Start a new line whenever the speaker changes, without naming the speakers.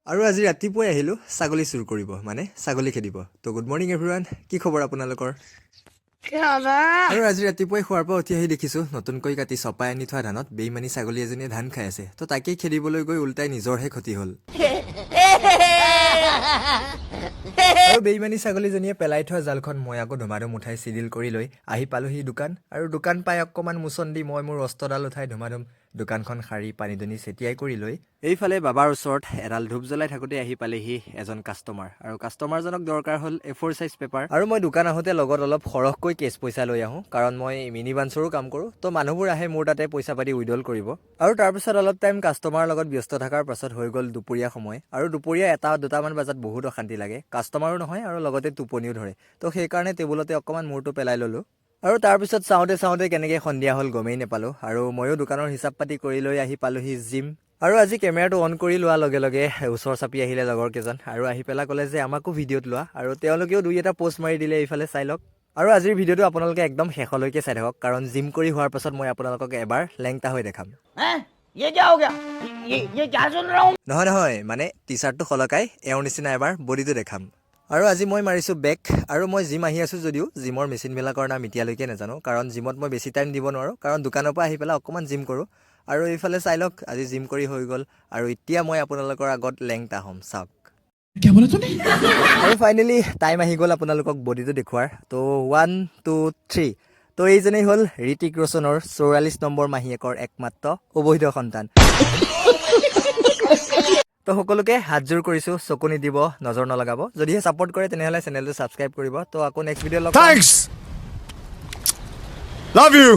আৰু আজি ৰাতিপুৱাই আহিলো ছাগলী চুৰ কৰিব মানে ছাগলী খেদিব তো গুড মৰ্নিং এভৰিৱান কি খবৰ আপোনালোকৰ আৰু আজি ৰাতিপুৱাই খোৱাৰ পৰা উঠি আহি দেখিছো নতুনকৈ কাটি চপাই আনি থোৱা ধানত বেইমানী ছাগলী এজনীয়ে ধান খাই আছে তো তাকেই খেদিবলৈ গৈ উল্টাই নিজৰহে ক্ষতি হ'ল আৰু বেইমানী ছাগলীজনীয়ে পেলাই থোৱা জালখন মই আকৌ ধুমাধুম উঠাই চিডিল কৰি লৈ আহি পালোহি দোকান আৰু দোকান পাই অকণমান মুচন দি মই মোৰ অস্ত্ৰডাল উঠাই ধুমাধুম দোকানখন সাৰি পানী দুনি ছেটিয়াই কৰি লৈ এইফালে বাবাৰ ওচৰত এডাল ধূপ জ্বলাই থাকোঁতে আহি পালেহি এজন কাষ্টমাৰ আৰু কাষ্টমাৰজনক দৰকাৰ হ'ল A4 সাইজ পেপাৰ আৰু মই দোকান আহোঁতে লগত অলপ সৰহকৈ কেছ পইচা লৈ আহোঁ কাৰণ মই মিনি বাঞ্চৰো কাম কৰোঁ তো মানুহবোৰ আহে মোৰ তাতে পইচা পাতি উইড্ৰল কৰিব আৰু তাৰপিছত অলপ টাইম কাষ্টমাৰৰ লগত ব্যস্ত থকাৰ পাছত হৈ গ'ল দুপৰীয়া সময় আৰু দুপৰীয়া 1-2মান বজাত বহুত অশান্তি লাগে কাষ্টমাৰো নহয় আৰু লগতে টোপনিও ধৰে তো সেইকাৰণে টেবুলতে অকণমান মূৰটো পেলাই ল'লোঁ আৰু তাৰপিছত চাওঁতে কেনেকৈ সন্ধিয়া হ'ল গমেই নাপালোঁ আৰু ময়ো দোকানৰ হিচাপ পাতি কৰি লৈ আহি পালোহি জিম আৰু আজি কেমেৰাটো অন কৰি লোৱাৰ লগে লগে ওচৰ চাপি আহিলে লগৰ কেইজন আৰু আহি পেলাই ক'লে যে আমাকো ভিডিঅ'ত লোৱা আৰু তেওঁলোকেও 2-এটা পোষ্ট মাৰি দিলে এইফালে চাই লওক আৰু আজিৰ ভিডিঅ'টো আপোনালোকে একদম শেষলৈকে চাই থাকক কাৰণ জিম কৰি হোৱাৰ পাছত মই আপোনালোকক এবাৰ লেংটা হৈ দেখাম নহয় মানে টি চাৰ্টটো সলকাই এওঁৰ নিচিনা এবাৰ বডিটো দেখাম আৰু আজি মই মাৰিছোঁ বেক আৰু মই জিম আহি আছোঁ যদিও জিমৰ মেচিনবিলাকৰ নাম এতিয়ালৈকে নাজানো কাৰণ জিমত মই বেছি টাইম দিব নোৱাৰোঁ কাৰণ দোকানৰ পৰা আহি পেলাই অকণমান জিম কৰোঁ আৰু এইফালে চাই লওক আজি জিম কৰি হৈ গ'ল আৰু এতিয়া মই আপোনালোকৰ আগত লেংটা হ'ম চাওক আৰু ফাইনেলি টাইম আহি গ'ল আপোনালোকক বডিটো দেখুৱাৰ তো 1 2 3 তো এইজনেই হ'ল ঋতিক ৰোশনৰ 44 নম্বৰ মাহীয়েকৰ একমাত্ৰ অবৈধ সন্তান তো সকলোকে হাতজোৰ কৰিছোঁ চকু নিদিব নজৰ নলগাব যদিহে ছাপোৰ্ট কৰে তেনেহ'লে চেনেলটো ছাবস্ক্ৰাইব কৰিব তো আকৌ নেক্সট ভিডিঅ' লগ পাম।
Thanks! Love you!